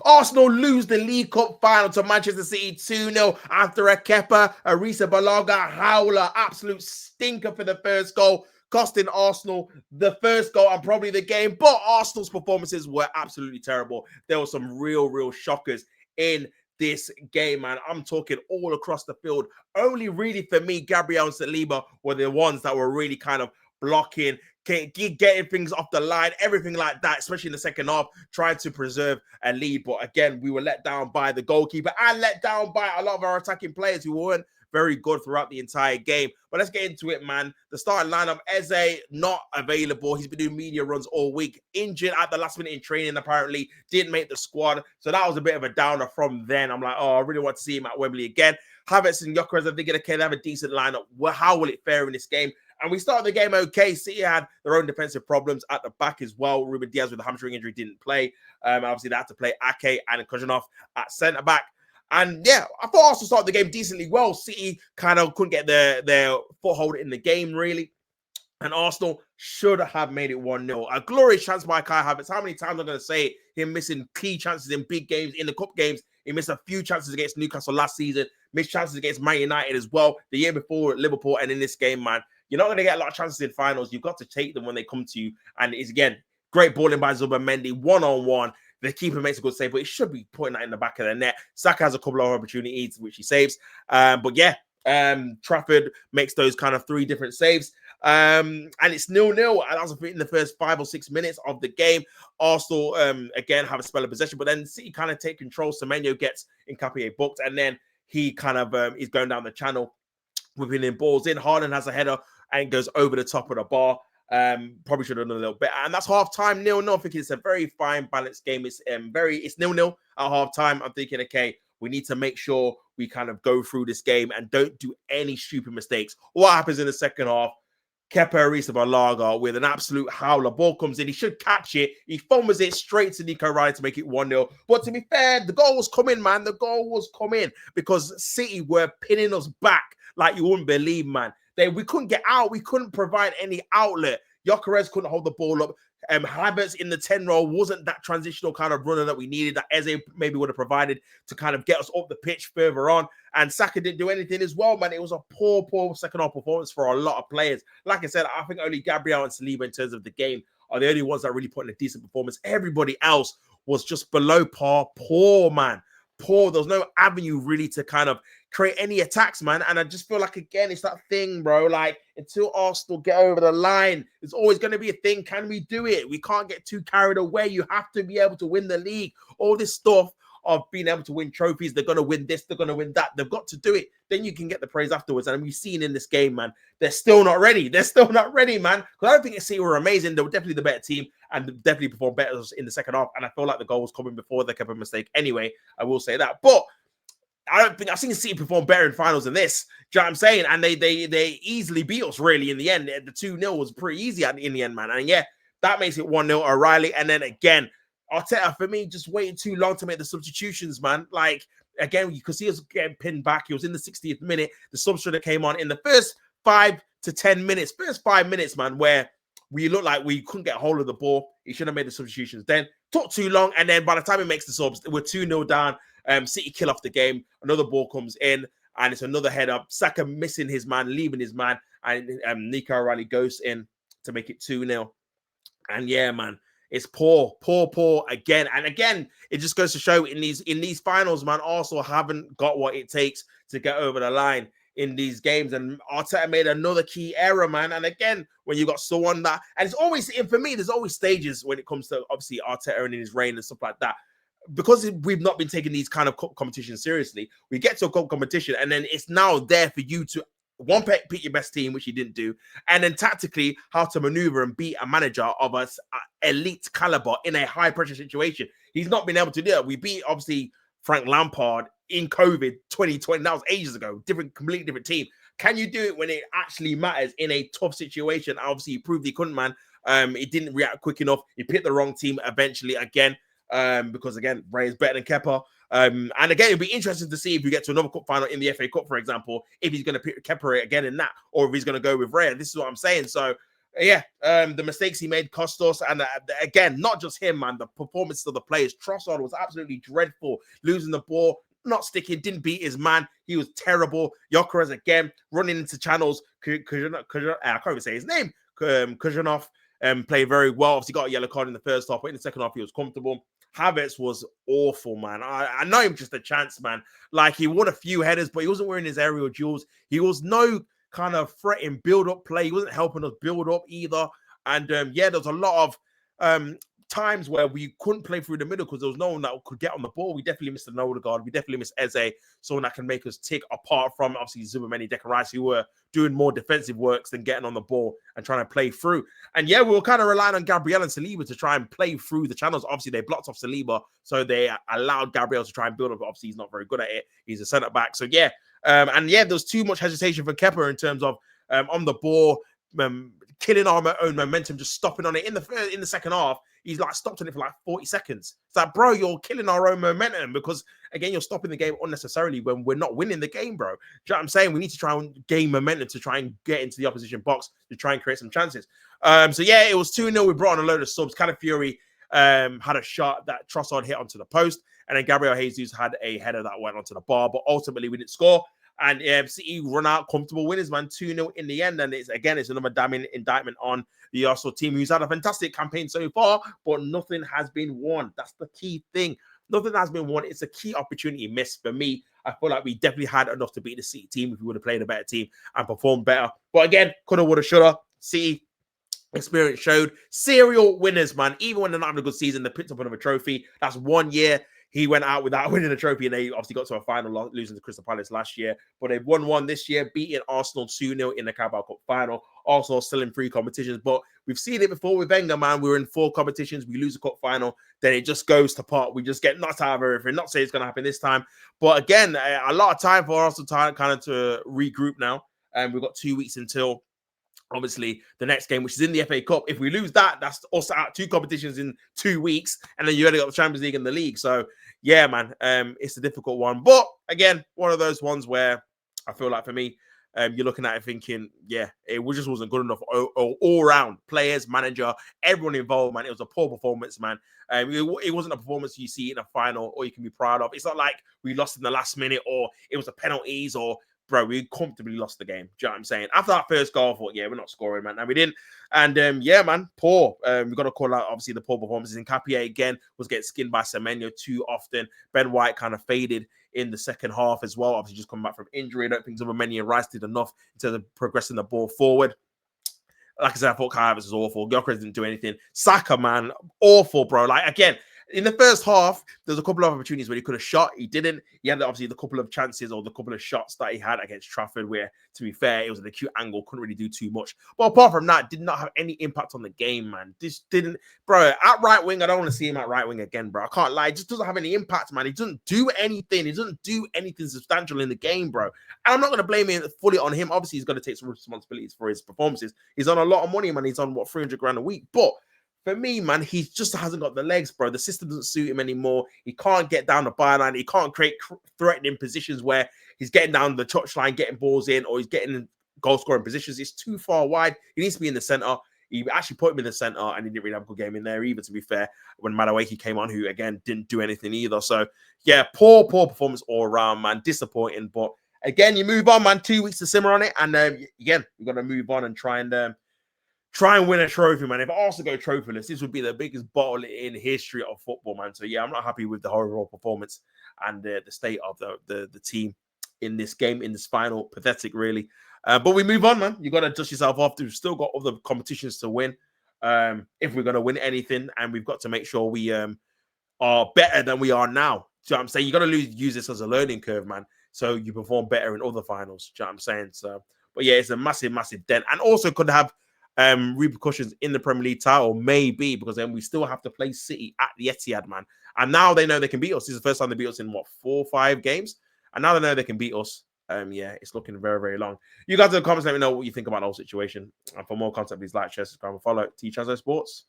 Arsenal lose the League Cup final to Manchester City 2-0 after a KEPA, Arrizabalaga howler, absolute stinker for the first goal, costing Arsenal the first goal and probably the game. But Arsenal's performances were absolutely terrible. There were some real shockers in this game, man. I'm talking all across the field. Only really for me, Gabriel and Saliba were the ones that were really kind of blocking, getting things off the line, everything like that, especially in the second half, trying to preserve a lead. But again, we were let down by the goalkeeper and let down by a lot of our attacking players who weren't very good throughout the entire game. But let's get into it, man. The starting lineup, Eze not available. He's been doing media runs all week. Injured at the last minute in training, apparently. Didn't make the squad. So that was a bit of a downer from then. I'm like, oh, I really want to see him at Wembley again. Havertz and Gyökeres, I think they can have a decent lineup. How will it fare in this game? And we started the game okay. City had their own defensive problems at the back as well. Ruben Diaz with a hamstring injury didn't play. Obviously, they had to play Ake and Kojanov at centre-back. And yeah, I thought Arsenal started the game decently well. City kind of couldn't get their foothold in the game, really. And Arsenal should have made it 1-0. A glorious chance by Kai Havertz. How many times I'm going to say it? Him missing key chances in big games, in the cup games. He missed a few chances against Newcastle last season. Missed chances against Man United as well. The year before, Liverpool. And in this game, man, you're not going to get a lot of chances in finals. You've got to take them when they come to you. And it's, again, great balling by Zubimendi. One-on-one. The keeper makes a good save, but he should be putting that in the back of the net. Saka has a couple of opportunities, which he saves. But yeah, Trafford makes those kind of 3 different saves. And it's 0-0. And that was in the first 5 or 6 minutes of the game. Arsenal, again, have a spell of possession, but then City kind of take control. Semenyo gets Nketiah booked, and then he kind of is going down the channel, whipping in balls in. Haaland has a header and goes over the top of the bar. Probably should have done a little bit, and that's half time 0-0. I think it's a very fine balanced game. It's 0-0 at half time. I'm thinking, okay, we need to make sure we kind of go through this game and don't do any stupid mistakes. What happens in the second half? Kepa Arrizabalaga with an absolute howler. Ball comes in. He should catch it. He fumbles it straight to Nico Ryan to make it 1-0. But to be fair, the goal was coming, man. The goal was coming because City were pinning us back like you wouldn't believe, man. We couldn't get out. We couldn't provide any outlet. Gyökeres couldn't hold the ball up. Havertz in the 10 role wasn't that transitional kind of runner that we needed, that Eze maybe would have provided to kind of get us up the pitch further on. And Saka didn't do anything as well, man. It was a poor second half performance for a lot of players. Like I said, I think only Gabriel and Saliba in terms of the game are the only ones that really put in a decent performance. Everybody else was just below par. Poor, man. Poor. There was no avenue really to kind of create any attacks, man. And I just feel like, again, it's that thing, bro. Like, until Arsenal get over the line, it's always going to be a thing. Can we do it? We can't get too carried away. You have to be able to win the league. All this stuff of being able to win trophies. They're going to win this. They're going to win that. They've got to do it. Then you can get the praise afterwards. And we've seen in this game, man, they're still not ready. They're still not ready, man. Because I don't think City were amazing. They were definitely the better team and definitely performed better in the second half. And I feel like the goal was coming before they kept a mistake anyway. I will say that. But I don't think I've seen City perform better in finals than this. Do you know what I'm saying? And they easily beat us, really, in the end. The 2-0 was pretty easy in the end, man. And yeah, that makes it 1-0 O'Reilly. And then again, Arteta, for me, just waiting too long to make the substitutions, man. Like, again, you could see us getting pinned back. He was in the 60th minute. The substitute came on in the first 5 to 10 minutes, first 5 minutes, man, where we looked like we couldn't get a hold of the ball. He should have made the substitutions then. Took too long, and then by the time he makes the subs, we're 2-0 down. City kill off the game. Another ball comes in, and it's another head up. Saka missing his man, leaving his man, and Nico O'Reilly goes in to make it 2-0. And yeah, man, it's poor again. And again, it just goes to show in these finals, man, Arsenal haven't got what it takes to get over the line in these games. And Arteta made another key error, man. And again, when you got someone that, and it's always, and for me, there's always stages when it comes to obviously Arteta and in his reign and stuff like that. Because we've not been taking these kind of competitions seriously, we get to a cup competition, and then it's now there for you to pick your best team, which he didn't do, and then tactically how to maneuver and beat a manager of an elite caliber in a high pressure situation. He's not been able to do it. We beat obviously Frank Lampard in COVID 2020. That was ages ago. Completely different team. Can you do it when it actually matters in a tough situation? Obviously, he proved he couldn't, man. He didn't react quick enough. He picked the wrong team eventually again. Because again, Ray is better than Kepa. And again, it'll be interesting to see if we get to another cup final in the FA Cup, for example, if he's going to pick Kepa again in that, or if he's going to go with Ray. This is what I'm saying. So yeah, the mistakes he made cost us. And again, not just him, man, the performance of the players. Trossard was absolutely dreadful, losing the ball, not sticking, didn't beat his man. He was terrible. Gyökeres again, running into channels. I can't even say his name. Kujanov played very well. Obviously got a yellow card in the first half, but in the second half, he was comfortable. Havertz was awful, man. I know him just a chance, man. Like, he won a few headers, but he wasn't wearing his aerial jewels. He was no kind of threatening build-up play. He wasn't helping us build up either. And yeah, there's a lot of times where we couldn't play through the middle because there was no one that could get on the ball. We definitely missed an Odegaard. We definitely missed Eze, someone that can make us tick, apart from obviously Zubameni, Declan Rice, who were doing more defensive works than getting on the ball and trying to play through. And yeah, we were kind of relying on Gabriel and Saliba to try and play through the channels. Obviously, they blocked off Saliba, so they allowed Gabriel to try and build up. Obviously, he's not very good at it. He's a centre back. So yeah, and yeah, there was too much hesitation for Kepa in terms of on the ball, killing our own momentum, just stopping on it in the second half. He's like stopped on it for like 40 seconds. It's like, bro, you're killing our own momentum because, again, you're stopping the game unnecessarily when we're not winning the game, bro. Do you know what I'm saying? We need to try and gain momentum to try and get into the opposition box to try and create some chances. So, yeah, it was 2-0. We brought on a load of subs. Calafiori had a shot that Trossard hit onto the post, and then Gabriel Jesus had a header that went onto the bar, but ultimately we didn't score. And City run out comfortable winners, man, 2-0 in the end. And it's another damning indictment on the Arsenal team, who's had a fantastic campaign so far, but nothing has been won. That's the key thing. Nothing has been won. It's a key opportunity missed for me. I feel like we definitely had enough to beat the City team if we would have played a better team and performed better. But again, coulda, woulda, shoulda. City experience showed. Serial winners, man. Even when they're not having a good season, they picked up another trophy. That's 1 year he went out without winning a trophy, and they obviously got to a final, losing to Crystal Palace last year. But they've won one this year, beating Arsenal 2-0 in the Carabao Cup final. Arsenal still in 3 competitions, but we've seen it before with Wenger, man. We were in 4 competitions, we lose a cup final, then it just goes to pot. We just get knocked out of everything. Not saying it's going to happen this time, but again, a lot of time for Arsenal to regroup now. And we've got 2 weeks until, obviously, the next game, which is in the FA Cup. If we lose that, that's us out 2 competitions in 2 weeks, and then you only got the Champions League and the league. So, yeah, man, it's a difficult one. But, again, one of those ones where I feel like, for me, you're looking at it thinking, yeah, it just wasn't good enough all round. Players, manager, everyone involved, man. It was a poor performance, man. It wasn't a performance you see in a final or you can be proud of. It's not like we lost in the last minute or it was the penalties or, bro, we comfortably lost the game. Do you know what I'm saying? After that first goal, I thought, yeah, we're not scoring, man. And we didn't. And yeah, man, poor. We've got to call out, obviously, the poor performances. In Capia, again, was getting skinned by Semenyo too often. Ben White kind of faded in the second half as well. Obviously, just coming back from injury. I don't think Zubameni and Rice did enough in terms of progressing the ball forward. Like I said, I thought Kai Havertz was awful. Gyökeres didn't do anything. Saka, man, awful, bro. Like, again, in the first half, there's a couple of opportunities where he could have shot. He didn't. He had, obviously, the couple of chances or the couple of shots that he had against Trafford where, to be fair, it was an acute angle. Couldn't really do too much. But apart from that, did not have any impact on the game, man. This didn't. Bro, at right wing, I don't want to see him at right wing again, bro. I can't lie. It just doesn't have any impact, man. He doesn't do anything. He doesn't do anything substantial in the game, bro. And I'm not going to blame it fully on him. Obviously, he's got to take some responsibilities for his performances. He's on a lot of money, man. He's on, what, 300 grand a week. But for me, man, he just hasn't got the legs, bro. The system doesn't suit him anymore. He can't get down the byline. He can't create threatening positions where he's getting down the touchline, getting balls in, or he's getting goal-scoring positions. It's too far wide. He needs to be in the centre. He actually put him in the centre, and he didn't really have a good game in there either, to be fair, when Madueke came on, who, again, didn't do anything either. So, yeah, poor performance all around, man. Disappointing. But, again, you move on, man. 2 weeks to simmer on it. And, again, we've got to move on and try and win a trophy, man. If Arsenal go trophyless, this would be the biggest bottle in history of football, man. So, yeah, I'm not happy with the overall performance and the state of the team in this game, in this final. Pathetic, really. But we move on, man. You got to dust yourself off. We've still got other competitions to win if we're going to win anything. And we've got to make sure we are better than we are now. So I'm saying you got to use this as a learning curve, man. So you perform better in other finals. Do you know what I'm saying? So, but yeah, it's a massive, massive dent. And also could have repercussions in the Premier League title, maybe, because then we still have to play City at the Etihad, man. And now they know they can beat us. This is the first time they beat us in, what, 4 or 5 games? And now they know they can beat us. Yeah, it's looking very, very long. You guys in the comments, let me know what you think about the whole situation. And for more content, please like, share, subscribe, and follow T Transo Sports.